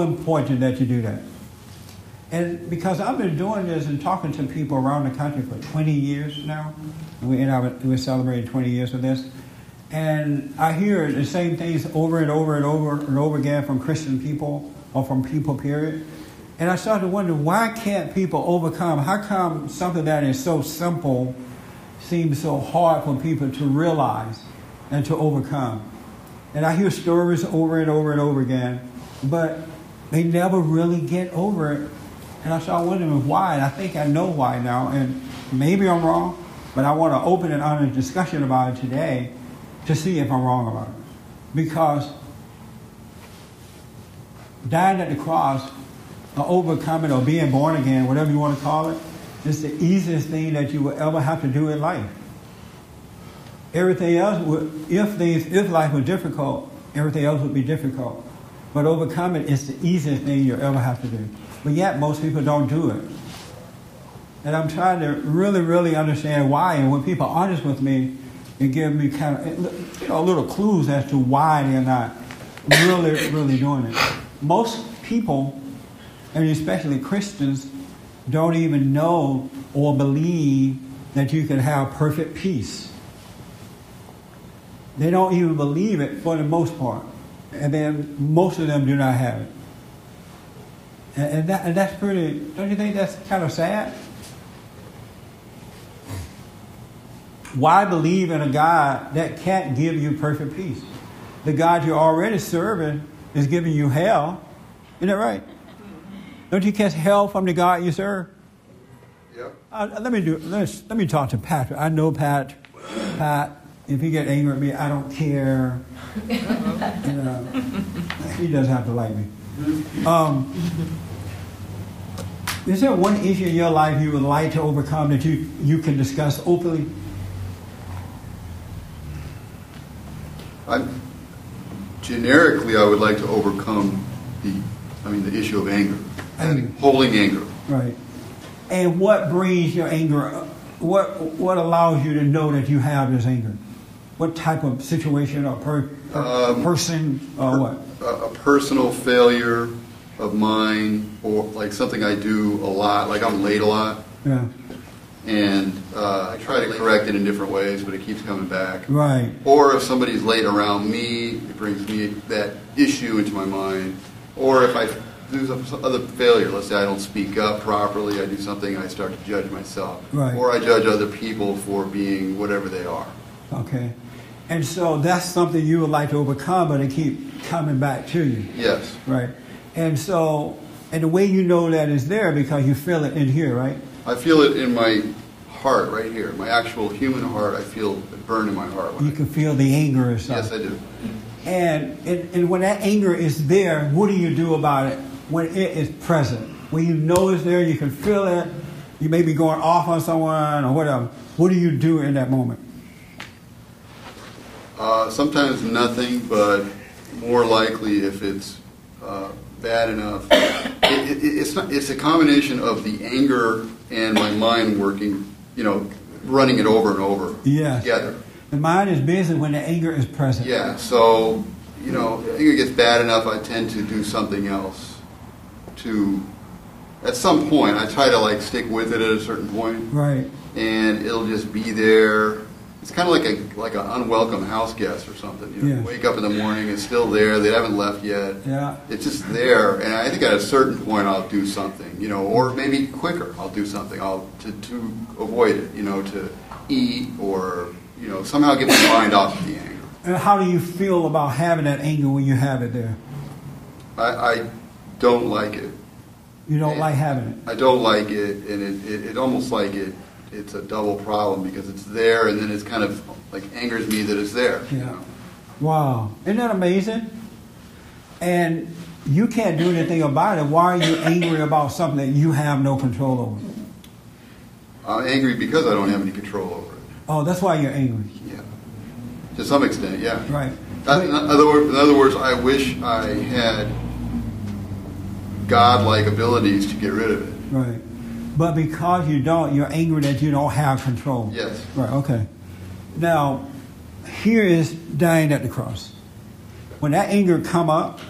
important that you do that. And because I've been doing this and talking to people around the country for 20 years now, we're celebrating 20 years of this, and I hear the same things over and over and over and over again from Christian people or from people, period. And I started to wonder, why can't people overcome? How come something that is so simple seems so hard for people to realize and to overcome? And I hear stories over and over and over again, but they never really get over it. And I started wondering why, and I think I know why now, and maybe I'm wrong, but I want to open an honest discussion about it today to see if I'm wrong about it. Because dying at the cross, or overcoming, or being born again, whatever you want to call it, is the easiest thing that you will ever have to do in life. Everything else, if life was difficult, everything else would be difficult. But overcoming is the easiest thing you'll ever have to do. But yet, most people don't do it. And I'm trying to really, really understand why. And when people are honest with me, it gives me kind of, little clues as to why they're not really, really doing it. Most people, and especially Christians, don't even know or believe that you can have perfect peace. They don't even believe it for the most part. And then most of them do not have it. And that's pretty, don't you think that's kind of sad? Why believe in a God that can't give you perfect peace? The God you're already serving is giving you hell. Isn't that right? Don't you catch hell from the God you serve? Yeah. Let me talk to Patrick. I know Pat, if he get angry at me, I don't care. He doesn't have to like me. Is there one issue in your life you would like to overcome that you can discuss openly? Generically, I would like to overcome the issue of anger. Holding anger. Right. And what brings your anger up? What allows you to know that you have this anger? What type of situation or person or what? A personal failure of mine, or like something I do a lot, like I'm late a lot. Yeah. And I try to correct it in different ways, but it keeps coming back. Right. Or if somebody's late around me, it brings me that issue into my mind. Or if I do some other failure, let's say I don't speak up properly, I do something, I start to judge myself. Right. Or I judge other people for being whatever they are. Okay. And so that's something you would like to overcome, but it keeps coming back to you. Yes. Right. And so, and the way you know that is there because you feel it in here, right? I feel it in my heart right here. My actual human heart, I feel it burn in my heart. You can feel the anger or something. Yes, I do. And when that anger is there, what do you do about it when it is present? When you know it's there, you can feel it. You may be going off on someone or whatever. What do you do in that moment? Sometimes nothing, but more likely if it's bad enough. It's a combination of the anger and my mind working, running it over and over together. The mind is busy when the anger is present. Yeah, so, anger gets bad enough, I tend to do something else. At some point, I try to stick with it at a certain point. Right. And it'll just be there. It's kind of like an unwelcome house guest or something. You wake up in the morning, it's still there. They haven't left yet. Yeah. It's just there, and I think at a certain point I'll do something, or maybe quicker. I'll do something. To avoid it, to eat or somehow get my mind off of the anger. And how do you feel about having that anger when you have it there? I don't like it. You don't like having it. I don't like it, and it almost like it. It's a double problem because it's there and then it's kind of angers me that it's there. Yeah. Wow. Isn't that amazing? And you can't do anything about it. Why are you angry about something that you have no control over? I'm angry because I don't have any control over it. Oh, that's why you're angry. Yeah. To some extent, yeah. Right. In other words, I wish I had God-like abilities to get rid of it. Right. But because you don't, you're angry that you don't have control. Yes. Right, okay. Now, here is dying at the cross. When that anger come up,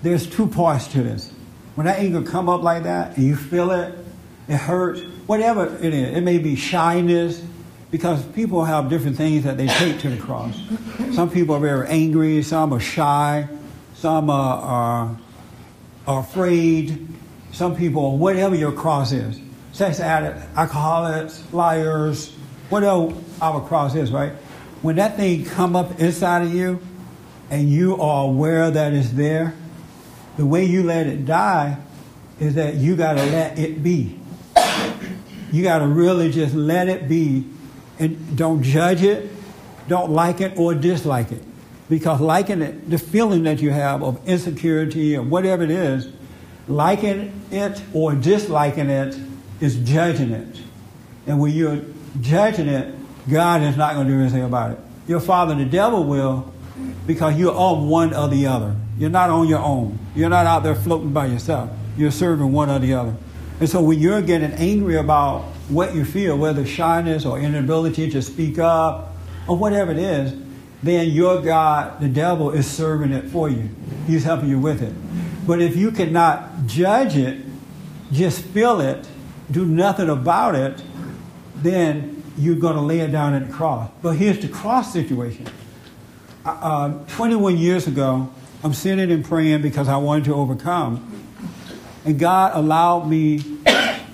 there's two parts to this. When that anger come up like that and you feel it, it hurts, whatever it is. It may be shyness, because people have different things that they take to the cross. Some people are very angry, some are shy, some are afraid, some people, whatever your cross is. Sex addicts, alcoholics, liars, whatever our cross is, right? When that thing come up inside of you and you are aware that it's there, the way you let it die is that you got to let it be. You got to really just let it be, and don't judge it, don't like it or dislike it. Because liking it, the feeling that you have of insecurity or whatever it is, liking it or disliking it is judging it. And when you're judging it, God is not going to do anything about it. Your father, the devil, will, because you're on one or the other. You're not on your own. You're not out there floating by yourself. You're serving one or the other. And so when you're getting angry about what you feel, whether shyness or inability to speak up or whatever it is, then your God, the devil, is serving it for you. He's helping you with it. But if you cannot judge it, just feel it, do nothing about it, then you're going to lay it down at the cross. But here's the cross situation. 21 years ago, I'm sitting and praying because I wanted to overcome. And God allowed me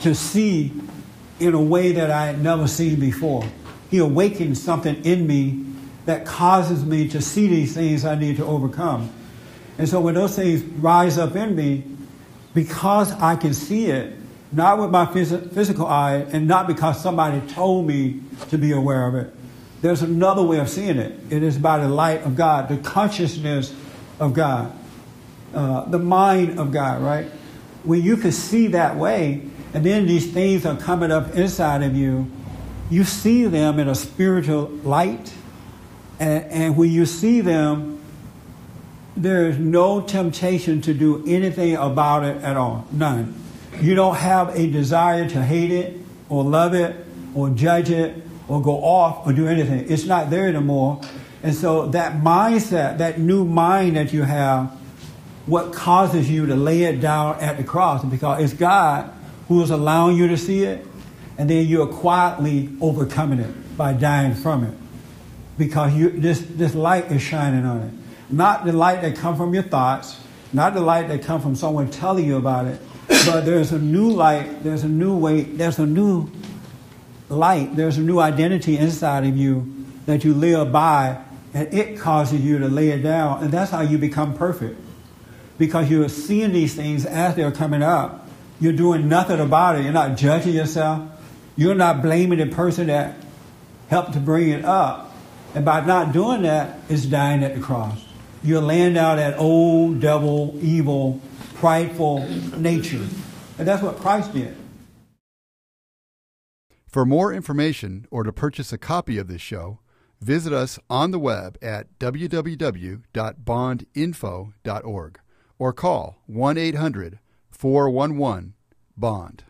to see in a way that I had never seen before. He awakened something in me that causes me to see these things I need to overcome. And so when those things rise up in me, because I can see it, not with my physical eye and not because somebody told me to be aware of it, there's another way of seeing it. It is by the light of God, the consciousness of God, the mind of God, right? When you can see that way, and then these things are coming up inside of you, you see them in a spiritual light, and when you see them, there is no temptation to do anything about it at all. None. You don't have a desire to hate it, or love it, or judge it, or go off, or do anything. It's not there anymore. And so that mindset, that new mind that you have, what causes you to lay it down at the cross, because it's God who is allowing you to see it, and then you're quietly overcoming it by dying from it, because this light is shining on it. Not the light that comes from your thoughts, not the light that comes from someone telling you about it, but there's a new light, there's a new way, there's a new light, there's a new identity inside of you that you live by, and it causes you to lay it down, and that's how you become perfect. Because you're seeing these things as they're coming up. You're doing nothing about it. You're not judging yourself. You're not blaming the person that helped to bring it up. And by not doing that, it's dying at the cross. You're laying down that old, devil, evil, prideful nature. And that's what Christ did. For more information or to purchase a copy of this show, visit us on the web at www.bondinfo.org or call 1-800-411-BOND.